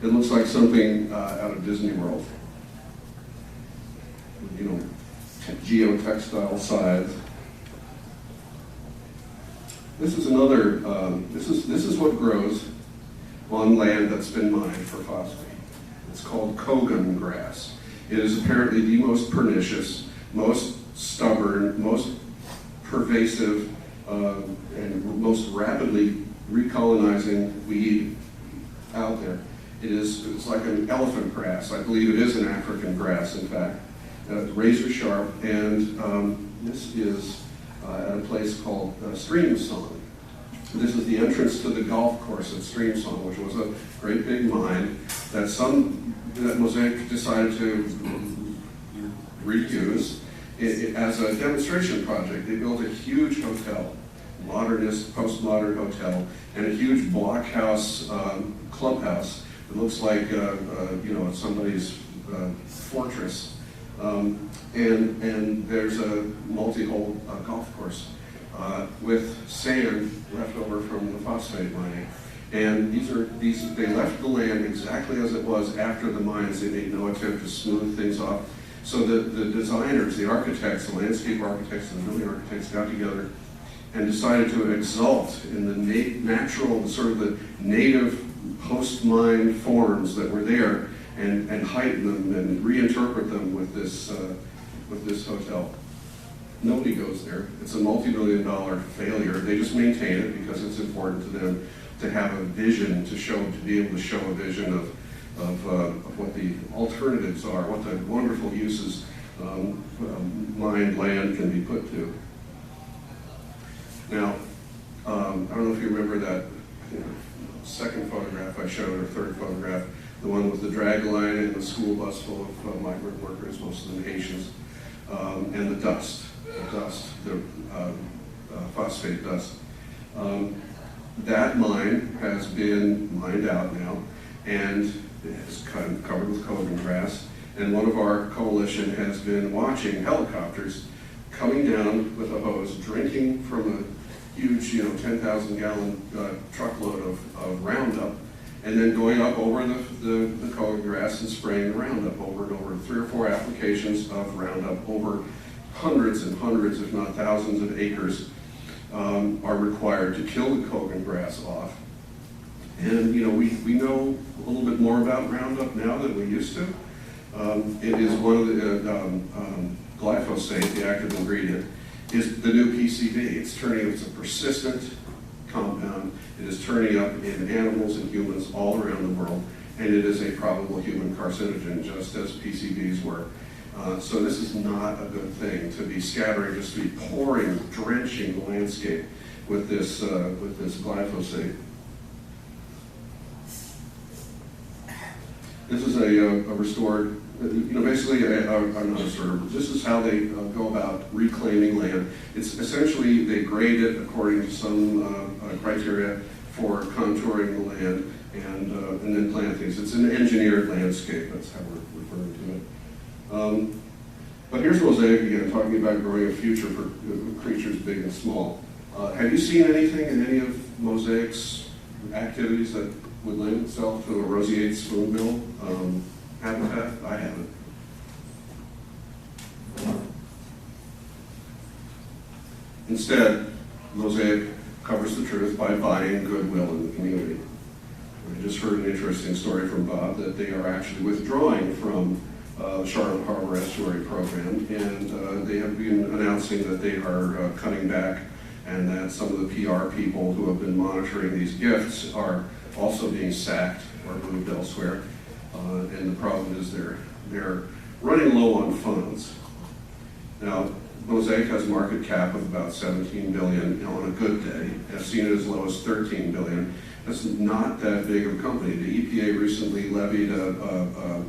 It looks like something out of Disney World. You know, geotextile sides. This is another, this is what grows on land that's been mined for phosphate. It's called Kogan grass. It is apparently the most pernicious, most stubborn, most pervasive, and most rapidly recolonizing weed out there. It's like an elephant grass. I believe it is an African grass, in fact. Razor sharp, and this is at a place called Stream Song. This is the entrance to the golf course at Stream Song, which was a great big mine that Mosaic decided to reuse as a demonstration project. They built a huge hotel, modernist, postmodern hotel, and a huge blockhouse clubhouse. It looks like you know, somebody's fortress. And there's a multi-hole golf course with sand left over from the phosphate mining. And they left the land exactly as it was after the mines. They made no attempt to smooth things off. So the designers, the architects, the landscape architects, and the building architects got together and decided to exalt in the natural, sort of the native post-mine forms that were there, and heighten them and reinterpret them with this hotel. Nobody goes there. It's a multi-million-dollar failure. They just maintain it because it's important to them to have a vision, to be able to show a vision of what the alternatives are, what the wonderful uses mined land can be put to. Now, I don't know if you remember that second photograph I showed, or third photograph, the one with the drag line and the school bus full of migrant workers, most of them Haitians, and the dust, the phosphate dust. That mine has been mined out now, and it's covered with Kogan grass. And one of our coalition has been watching helicopters coming down with a hose, drinking from a huge, 10,000-gallon truckload of Roundup, and then going up over the Kogan grass and spraying the Roundup over and over. 3 or 4 applications of Roundup over hundreds and hundreds, if not thousands of acres are required to kill the Kogan grass off. And we know a little bit more about Roundup now than we used to. It is one of the glyphosate, the active ingredient, is the new PCB. It's a persistent compound. It is turning up in animals and humans all around the world, and it is a probable human carcinogen, just as PCBs were. So this is not a good thing to be scattering, just to be pouring, drenching the landscape with this glyphosate. This is a restored, basically, not restored, this is how they go about reclaiming land. It's essentially, they grade it according to some criteria for contouring the land and then plant things. It's an engineered landscape, that's how we're referring to it. But here's Mosaic again, talking about growing a future for creatures big and small. Have you seen anything in any of Mosaic's activities that would lend itself to a roseate spoonbill habitat? I haven't. Instead, Mosaic covers the truth by buying goodwill in the community. I just heard an interesting story from Bob that they are actually withdrawing from the Charlotte Harbor Estuary Program, and they have been announcing that they are cutting back, and that some of the PR people who have been monitoring these gifts are also being sacked or moved elsewhere. And the problem is they're running low on funds. Now, Mosaic has a market cap of about $17 billion on a good day. I've seen it as low as $13 billion. That's not that big of a company. The EPA recently levied a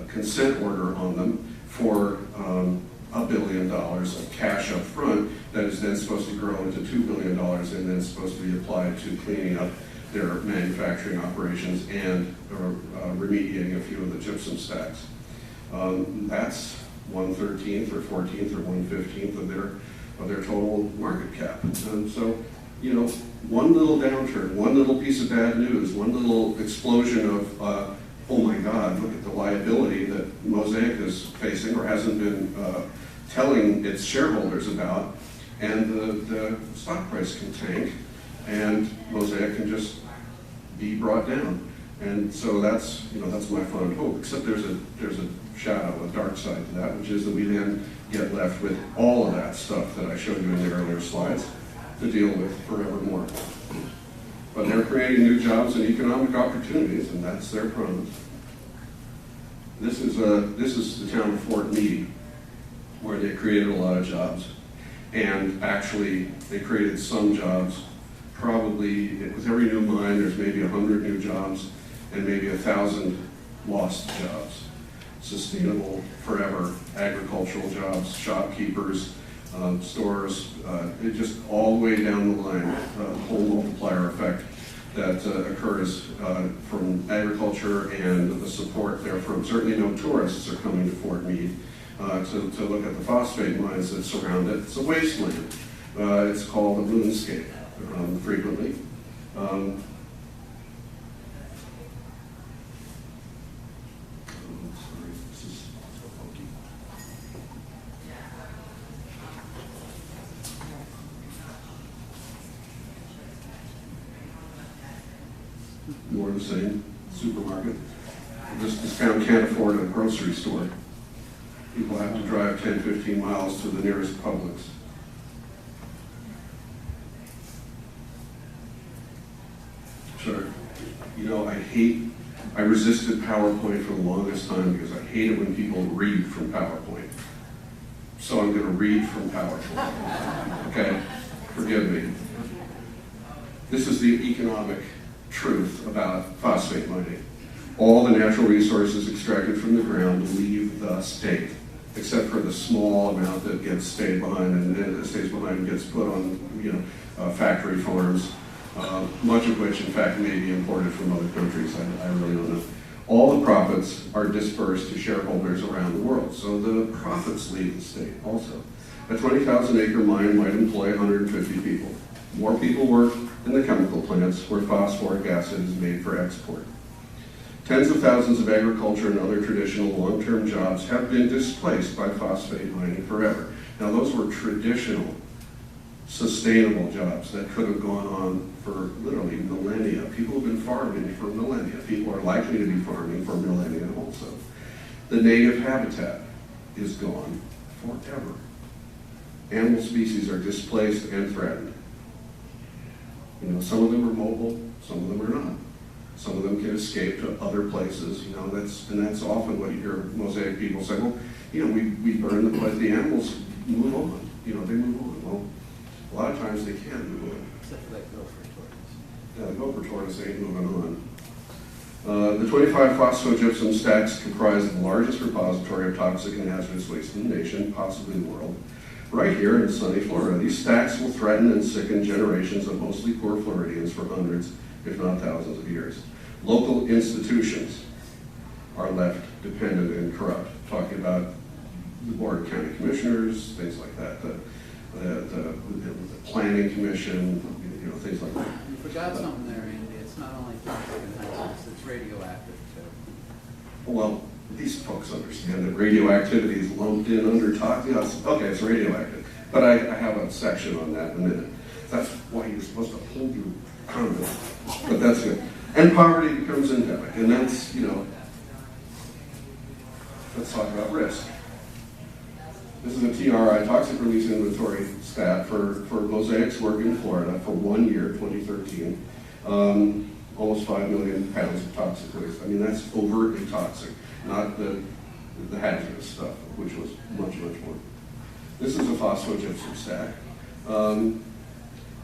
consent order on them for $1 billion of cash up front that is then supposed to grow into $2 billion and then supposed to be applied to cleaning up their manufacturing operations and remediating a few of the gypsum stacks. That's 1/13 or 14th or 1/15 of their total market cap. And so, one little downturn, one little piece of bad news, one little explosion of God, look at the liability that Mosaic is facing or hasn't been telling its shareholders about, and the stock price can tank, and Mosaic can just be brought down. And so that's my fond hope. Except there's a shadow, a dark side to that, which is that we then get left with all of that stuff that I showed you in the earlier slides to deal with forevermore. But they're creating new jobs and economic opportunities, and that's their promise. This is the town of Fort Meade, where they created a lot of jobs. And actually, they created some jobs. Probably, with every new mine, there's maybe 100 new jobs and maybe 1,000 lost jobs. Sustainable, forever, agricultural jobs, shopkeepers, stores, it just all the way down the line, the whole multiplier effect that occurs from agriculture and the support therefrom. Certainly no tourists are coming to Fort Meade to look at the phosphate mines that surround it. It's a wasteland. It's called a moonscape frequently. More of the same, supermarket. This town can't afford a grocery store. People have to drive 10, 15 miles to the nearest Publix. Sure. You know, I resisted PowerPoint for the longest time because I hate it when people read from PowerPoint. So I'm going to read from PowerPoint. Okay? Forgive me. This is the economic truth about phosphate mining. All the natural resources extracted from the ground leave the state, except for the small amount that gets stayed behind and stays behind and gets put on, factory farms, much of which, in fact, may be imported from other countries. I really don't know. All the profits are dispersed to shareholders around the world, so the profits leave the state also. A 20,000 acre mine might employ 150 people. More people work in the chemical plants where phosphoric acid is made for export. Tens of thousands of agriculture and other traditional long-term jobs have been displaced by phosphate mining forever. Now those were traditional, sustainable jobs that could have gone on for literally millennia. People have been farming for millennia. People are likely to be farming for millennia also. The native habitat is gone forever. Animal species are displaced and threatened. Some of them are mobile, some of them are not. Some of them can escape to other places, that's often what you hear Mosaic people say, well, we burn the place, the animals move on, they move on. Well, a lot of times they can't move on. Except for that gopher tortoise. Yeah, the gopher tortoise ain't moving on. The 25 phosphogypsum stacks comprise the largest repository of toxic and hazardous waste in the nation, possibly the world. Right here in sunny Florida, these stacks will threaten and sicken generations of mostly poor Floridians for hundreds, if not thousands of years. Local institutions are left dependent and corrupt. Talking about the Board of County Commissioners, things like that, the Planning Commission, things like that. You forgot something there, Andy. It's not only toxic and hazardous, it's radioactive too. Well, these folks understand that radioactivity is lumped in under toxic. Yes, okay, it's radioactive. But I have a section on that in a minute. That's why you're supposed to hold your comment. But that's good. And poverty becomes endemic. And that's, let's talk about risk. This is a TRI, Toxic Release Inventory stat for Mosaic's work in Florida for 1 year, 2013. Almost 5 million pounds of toxic waste. I mean, that's overtly toxic, not the hazardous stuff, which was much, much more. This is a phosphogypsum stack. I'm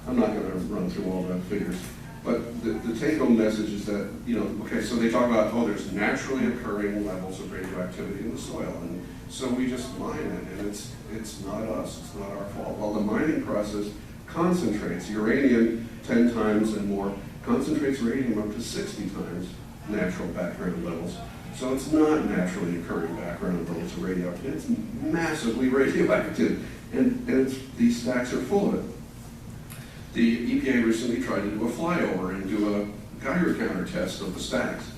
not going to run through all the figures, but the take-home message is that, okay, so they talk about, there's naturally occurring levels of radioactivity in the soil, and so we just mine it, and it's not us, it's not our fault. Well, the mining process concentrates uranium 10 times and more, concentrates radium up to 60 times natural background levels. So it's not naturally occurring background levels of radioactivity. It's massively radioactive, and these stacks are full of it. The EPA recently tried to do a flyover and do a Geiger counter test of the stacks.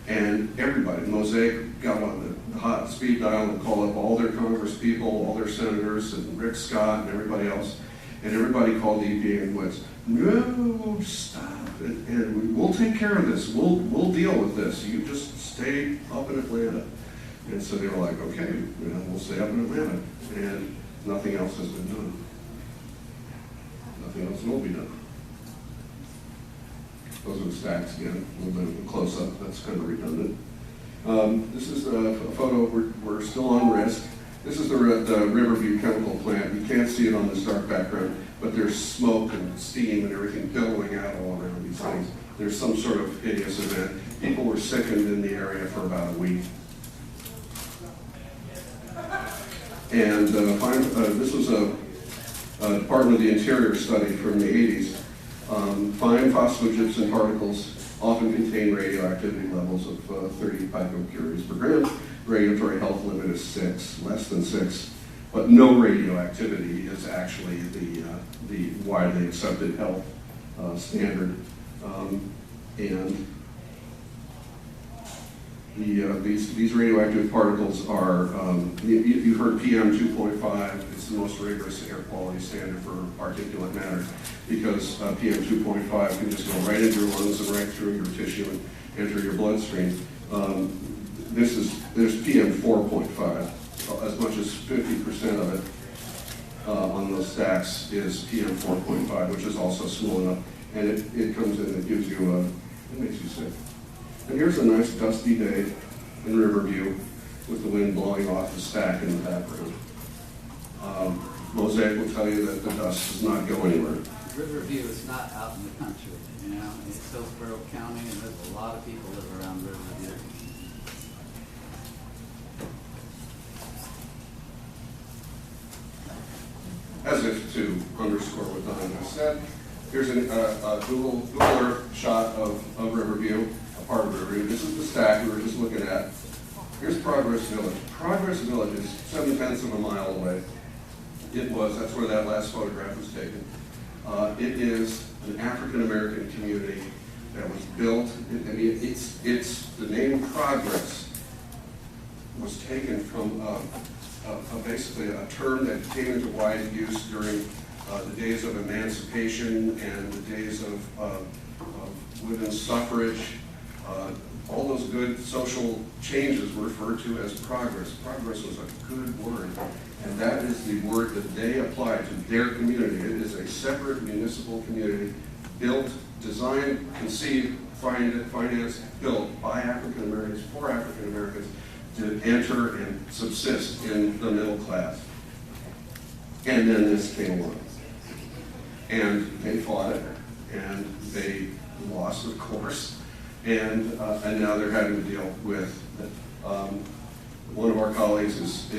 And everybody, Mosaic got on the hot speed dial and called up all their Congress people, all their senators, and Rick Scott and everybody else. And everybody called the EPA and went, no, stop, and we'll take care of this. We'll deal with this. You just stay up in Atlanta. And so they were like, okay, we'll stay up in Atlanta. And nothing else has been done. Nothing else will be done. Those are the stacks again, a little bit of a close-up. That's kind of redundant. This is a photo. We're still on risk. This is the Riverview chemical plant. You can't see it on this dark background, but there's smoke and steam and everything billowing out all around these things. There's some sort of hideous event. People were sickened in the area for about a week. And this was a Department of the Interior study from the 80s. Fine phosphogypsum particles often contain radioactivity levels of 30 picocuries per gram. Regulatory health limit is 6, less than 6. But no radioactivity is actually the widely accepted health standard. And these radioactive particles are, you heard PM 2.5, it's the most rigorous air quality standard for particulate matter, because PM 2.5 can just go right into your lungs and right through your tissue and enter your bloodstream. There's PM 4.5, as much as 50% of it on those stacks is PM 4.5, which is also small enough, and it comes in, it gives you it makes you sick. And here's a nice dusty day in Riverview with the wind blowing off the stack in the background. Mosaic will tell you that the dust does not go anywhere. Riverview is not out in the country, you know. It's Hillsborough County, and there's a lot of people live around Riverview. As if to underscore what Don just said, here's a Google Earth shot of Riverview, a part of Riverview. This is the stack we were just looking at. Here's Progress Village. Progress Village is 7/10 of a mile away. That's where that last photograph was taken. It is an African-American community that was built, the name Progress was taken from basically a term that came into wide use during the days of emancipation and the days of women's suffrage. All those good social changes were referred to as progress. Progress was a good word, and that is the word that they applied to their community. It is a separate municipal community built, designed, conceived, financed, built by African Americans, for African Americans, to enter and subsist in the middle class. And then this came along. And they fought it, and they lost, of course. And now they're having to deal with it. One of our colleagues has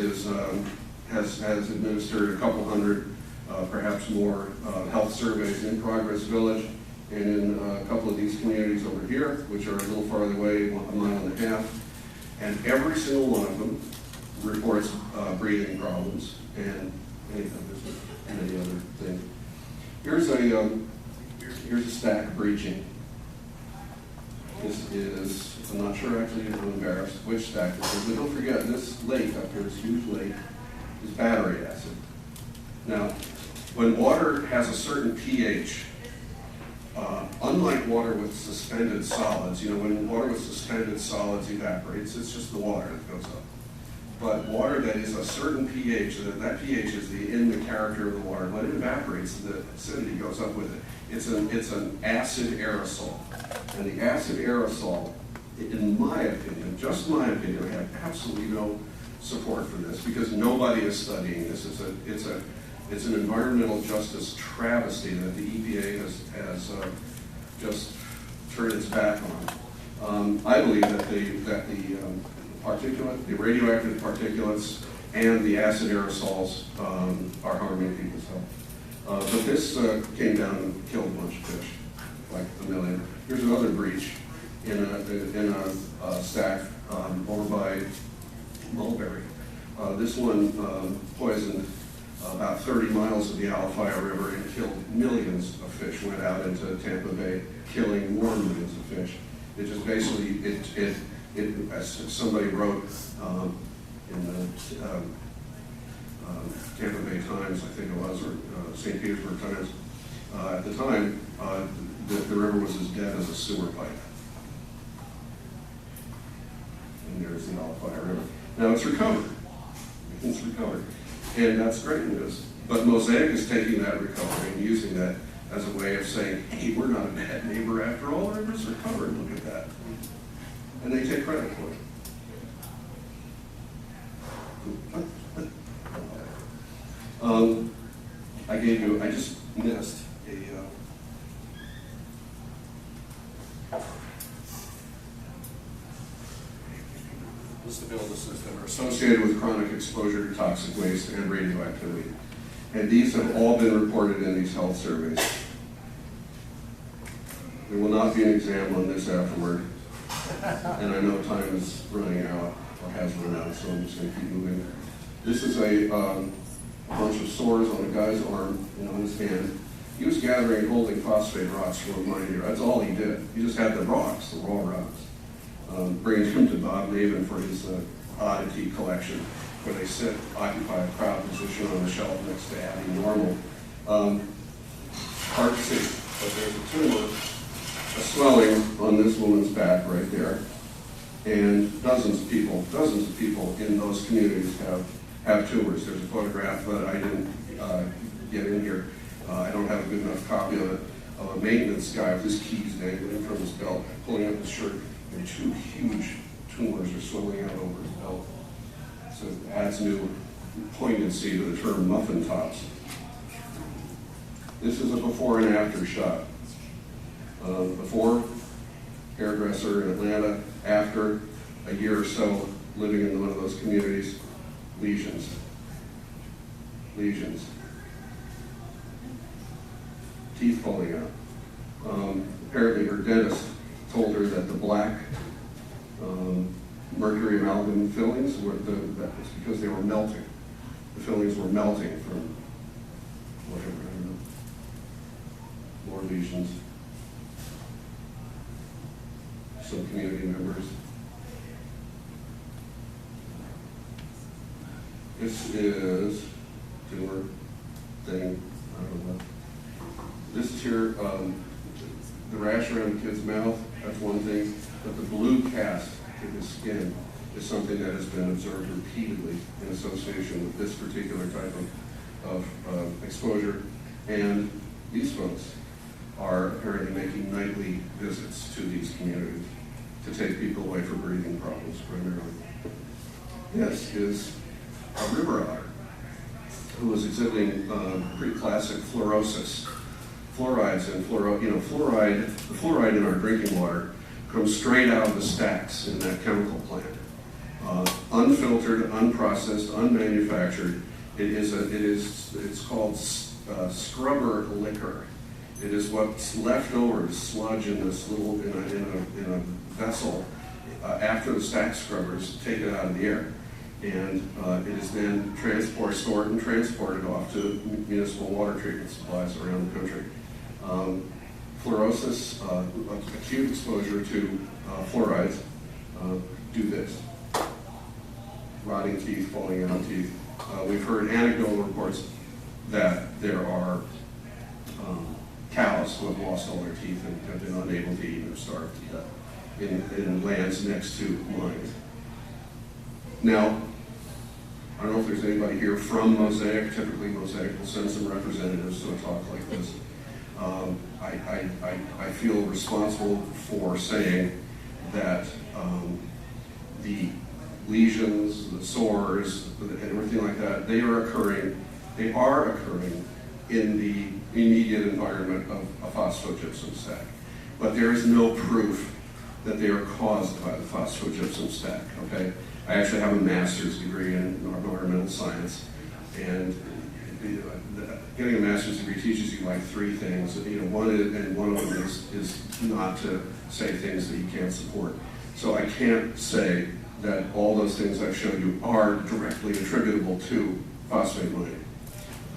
administered a couple hundred, perhaps more, health surveys in Progress Village and in a couple of these communities over here, which are a little farther away, 1.5 miles. And every single one of them reports breathing problems and any other thing. Here's a stack breaching. This is, I'm not sure actually, I'm embarrassed which stack this is, but don't forget, this lake up here, this huge lake, is battery acid. Now, when water has a certain pH, unlike water with suspended solids, when water with suspended solids evaporates, it's just the water that goes up. But water that is a certain pH, that pH is in the character of the water. When it evaporates, the acidity goes up with it. It's an acid aerosol. And the acid aerosol, in my opinion, just my opinion, I have absolutely no support for this because nobody is studying this. It's an environmental justice travesty that the EPA has just turned its back on. I believe that the radioactive particulates and the acid aerosols are harming people's health. But this came down and killed a bunch of fish, like a million. Here's another breach in a stack over by Mulberry. This one poisoned about 30 miles of the Alafaya River and killed millions of fish, went out into Tampa Bay, killing more millions of fish. It just basically, as somebody wrote in the Tampa Bay Times, I think it was, or St. Petersburg Times, at the time, the river was as dead as a sewer pipe. And there's the Alafaya River. Now it's recovered. It's recovered. And that's great news. But Mosaic is taking that recovery and using that as a way of saying, hey, we're not a bad neighbor after all. The river's recovered. Look at that. And they take credit for it. I just missed list of illnesses that are associated with chronic exposure to toxic waste and radioactivity. And these have all been reported in these health surveys. There will not be an exam on this afterward. And I know time is running out, or has run out, so I'm just going to keep moving. This is a bunch of sores on a guy's arm and on his hand. He was gathering and holding phosphate rocks from a mine here. That's all he did. He just had the rocks, the raw rocks. Bringing him to Bob Maven for his oddity collection, where they occupy a proud position on the shelf next to Abby Normal. Hard to see, but there's a tumor, a swelling on this woman's back right there. And dozens of people in those communities have tumors. There's a photograph that I didn't get in here. I don't have a good enough copy of it, of a maintenance guy with his keys dangling from his belt, pulling up his shirt, and two huge tumors are swelling out over his belt. So it adds new poignancy to the term muffin tops. This is a before and after shot. Before, hairdresser in Atlanta. After, a year or so living in one of those communities, lesions. Lesions. Teeth falling out. Apparently her dentist told her that the black mercury amalgam fillings that was because they were melting. The fillings were melting from whatever, I don't know. More lesions. Some community members. This is tumor thing, I don't know. This is here, the rash around the kid's mouth, that's one thing, but the blue cast in his skin is something that has been observed repeatedly in association with this particular type of exposure. And these folks are apparently making nightly visits to these communities to take people away from breathing problems primarily. This is a river otter who was exhibiting pretty classic fluorosis. Fluorides and the fluoride in our drinking water comes straight out of the stacks in that chemical plant. Unfiltered, unprocessed, unmanufactured. It's called scrubber liquor. It is what's left over sludge in this little in a vessel after the stack scrubbers take it out of the air, and it is then stored and transported off to municipal water treatment supplies around the country. Fluorosis, acute exposure to fluorides, do this. Rotting teeth, falling out teeth. We've heard anecdotal reports that there are cows who have lost all their teeth and have been unable to eat or starved to death in lands next to mines. Now, I don't know if there's anybody here from Mosaic. Typically, Mosaic will send some representatives to a talk like this. I feel responsible for saying that the lesions, the sores, and everything like that, they are occurring in the immediate environment of a phosphogypsum stack. But there is no proof that they are caused by the phosphogypsum stack, okay? I actually have a master's degree in environmental science, and getting a master's degree teaches you like three things. One of them is not to say things that you can't support. So I can't say that all those things I've showed you are directly attributable to phosphate mining.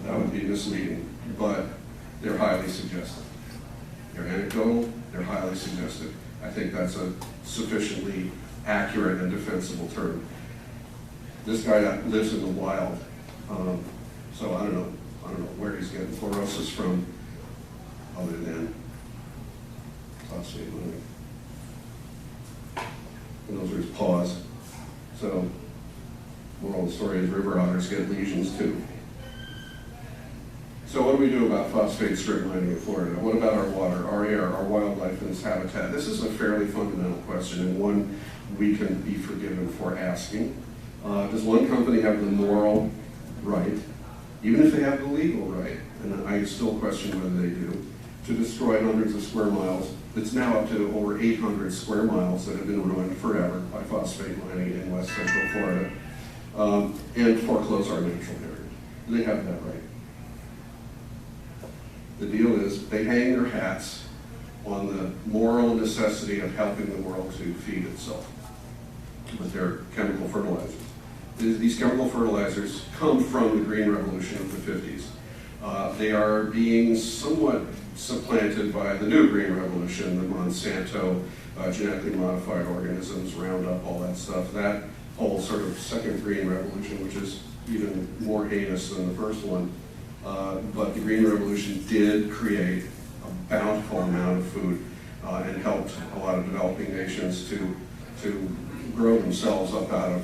That would be misleading, but they're highly suggestive. They're anecdotal, they're highly suggestive. I think that's a sufficiently accurate and defensible term. This guy lives in the wild, so I don't know where he's getting fluorosis from, other than phosphate mining. And those are his paws. So, moral of the story is river otters get lesions too. So what do we do about phosphate strip mining in Florida? What about our water, our air, our wildlife, and its habitat? This is a fairly fundamental question, and one we can be forgiven for asking. Does one company have the moral right, even if they have the legal right, and I still question whether they do, to destroy hundreds of square miles? It's now up to over 800 square miles that have been ruined forever by phosphate mining in West Central Florida, and foreclose our natural heritage. They have that right. The deal is they hang their hats on the moral necessity of helping the world to feed itself with their chemical fertilizers. These chemical fertilizers come from the Green Revolution of the 50s. They are being somewhat supplanted by the new Green Revolution, the Monsanto, genetically modified organisms, Roundup, all that stuff. That whole sort of second Green Revolution, which is even more heinous than the first one. But the Green Revolution did create a bountiful amount of food and helped a lot of developing nations to grow themselves up out of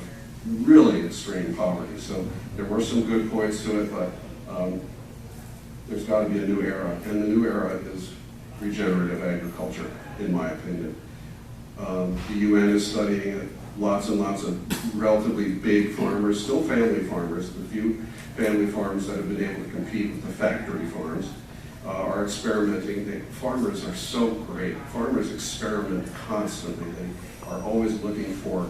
really extreme poverty. So there were some good points to it, but there's got to be a new era, and the new era is regenerative agriculture, in my opinion. The UN is studying it. Lots and lots of relatively big farmers, still family farmers, the few family farms that have been able to compete with the factory farms, are experimenting. Farmers are so great. Farmers experiment constantly. They are always looking for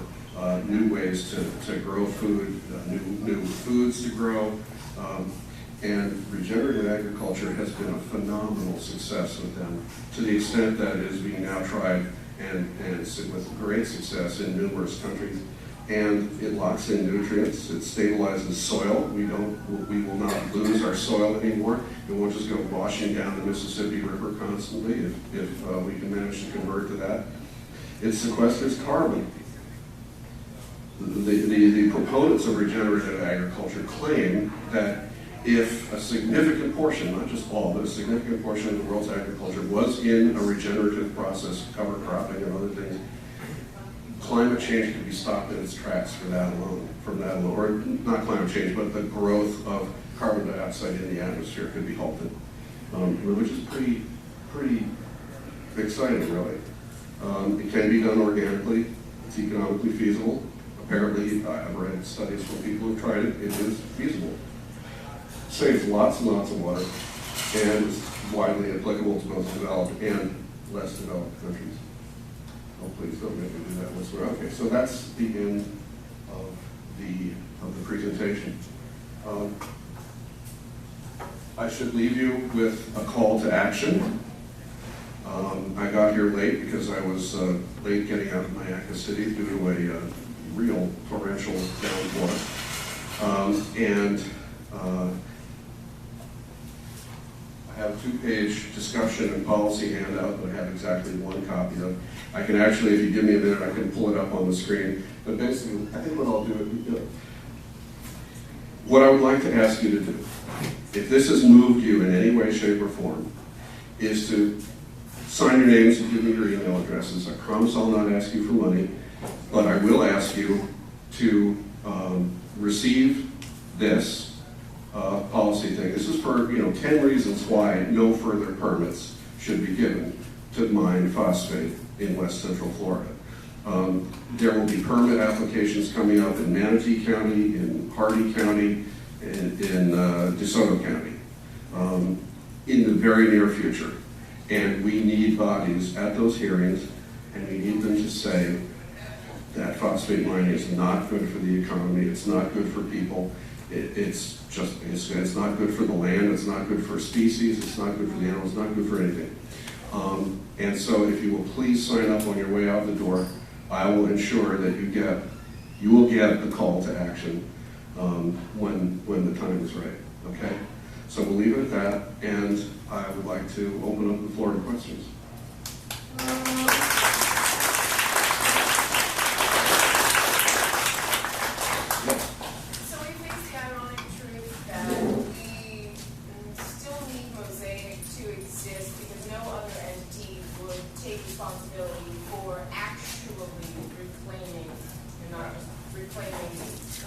new ways to grow food, new foods to grow. And regenerative agriculture has been a phenomenal success with them, to the extent that it is being now tried and with great success in numerous countries. And it locks in nutrients, it stabilizes soil. We will not lose our soil anymore. It won't just go washing down the Mississippi River constantly if we can manage to convert to that. It sequesters carbon. The proponents of regenerative agriculture claim that if a significant portion, not just all, but a significant portion of the world's agriculture was in a regenerative process, cover cropping and other things, climate change could be stopped in its tracks from that alone, or not climate change, but the growth of carbon dioxide in the atmosphere could be halted, which is pretty exciting, really. It can be done organically. It's economically feasible. Apparently, I've read studies from people who've tried it. It is feasible. Saves lots and lots of water, and is widely applicable to both developed and less developed countries. Oh, please don't make me do that once we're okay. So that's the end of the presentation. I should leave you with a call to action. I got here late because I was late getting out of Mosaic City due to a real torrential downpour. I have a 2-page discussion and policy handout that I have exactly one copy of. I can actually, if you give me a minute, I can pull it up on the screen. But basically, I think what I'll do, what I would like to ask you to do, if this has moved you in any way, shape, or form, is to sign your names and give me your email addresses. I promise I'll not ask you for money, but I will ask you to receive this policy thing. This is for 10 reasons why no further permits should be given to mine phosphate in West Central Florida. There will be permit applications coming up in Manatee County, in Hardee County, in DeSoto County in the very near future. And we need bodies at those hearings, and we need them to say that phosphate mining is not good for the economy, it's not good for people, it's not good for the land, it's not good for species, it's not good for the animals, it's not good for anything. And so if you will please sign up on your way out the door, I will ensure that you will get the call to action when the time is right, okay? So we'll leave it at that, and I would like to open up the floor to questions.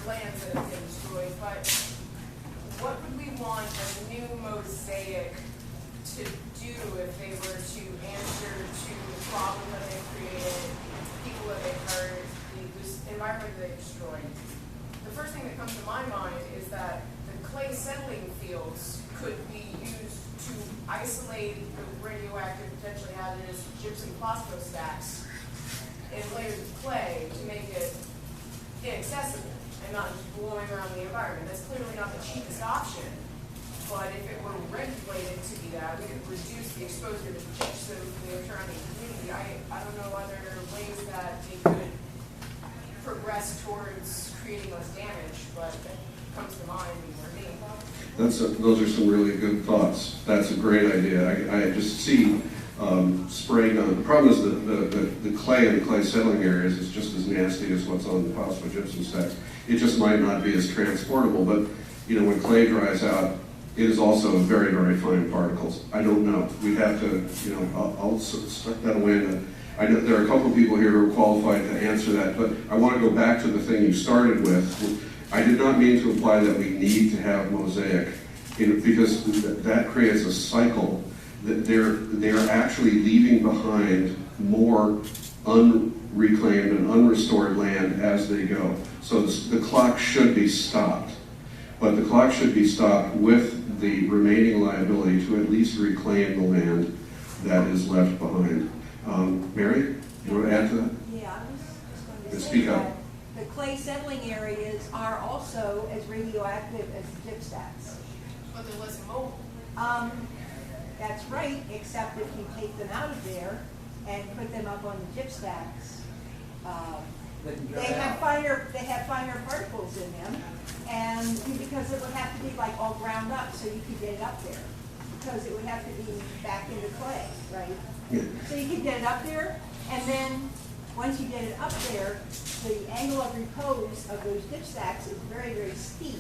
lands that have been destroyed, but what would we want a new Mosaic to do if they were to answer to the problem that they created, people that they hurt, the environment that they destroyed? The first thing that comes to my mind is that the clay settling fields could be used to isolate the radioactive, potentially hazardous gypsum phosphate stacks in layers of clay to make it inaccessible and not just blowing around the environment. That's clearly not the cheapest option, but if it were regulated to be that, we could reduce the exposure to gypsum to the surrounding community. I don't know other ways that they could progress towards creating less damage, but that comes to mind for me. Those are some really good thoughts. That's a great idea. I just see spraying on. The problem is the clay in the clay settling areas is just as nasty as what's on the phosphogypsum stacks. It just might not be as transportable, but you know, when clay dries out, it is also very, very fine particles. I don't know. We'd have to, you know, I'll stuck that away. I know there are a couple of people here who are qualified to answer that, but I want to go back to the thing you started with. I did not mean to imply that we need to have Mosaic, because that creates a cycle that they're actually leaving behind more unreclaimed and unrestored land as they go. So the clock should be stopped, but the clock should be stopped with the remaining liability to at least reclaim the land that is left behind. Mary, you want to add to that? Yeah, I was just going to say Speak up. that the clay settling areas are also as radioactive as the gyp stacks. But they're less mobile. That's right, except if you take them out of there and put them up on the gyp stacks, they have finer particles in them, and because it would have to be like all ground up so you could get it up there, because it would have to be back into clay, right? Yeah. So you could get it up there, and then once you get it up there, the angle of repose of those gyp stacks is very, very steep,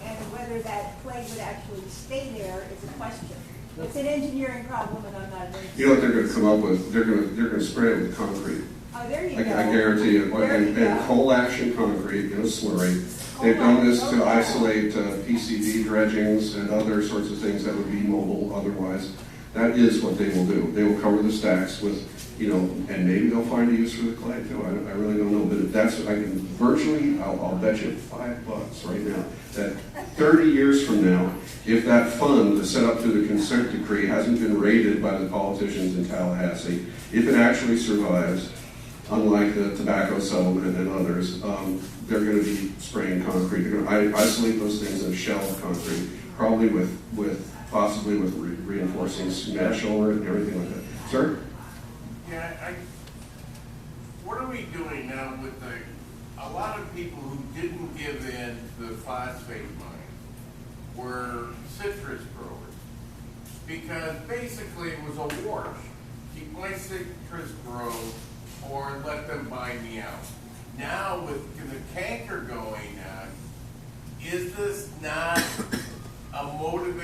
and whether that clay would actually stay there is a question. It's an engineering problem, and I'm not an engineer. You know what they're going to come up with? They're going to spray it with concrete. Oh, there you I go. guarantee you. And coal action concrete in a slurry. They've done this to isolate PCB dredgings and other sorts of things that would be mobile otherwise. That is what they will do. They will cover the stacks with, you know, and maybe they'll find a use for the clay too. I really don't know. But if that's, I can virtually, I'll bet you $5 right now that 30 years from now, if that fund that's set up through the consent decree hasn't been raided by the politicians in Tallahassee, if it actually survives, unlike the tobacco settlement and others, they're going to be spraying concrete. They're going to isolate those things in a shell of concrete, probably possibly with reinforcing mesh over it and everything like that. Sir? Yeah, what are we doing now with a lot of people who didn't give in to the phosphate mine were citrus growers, because basically it was a wash. Keep my citrus grow or let them buy me out. Now with the canker going on, is this not a motivation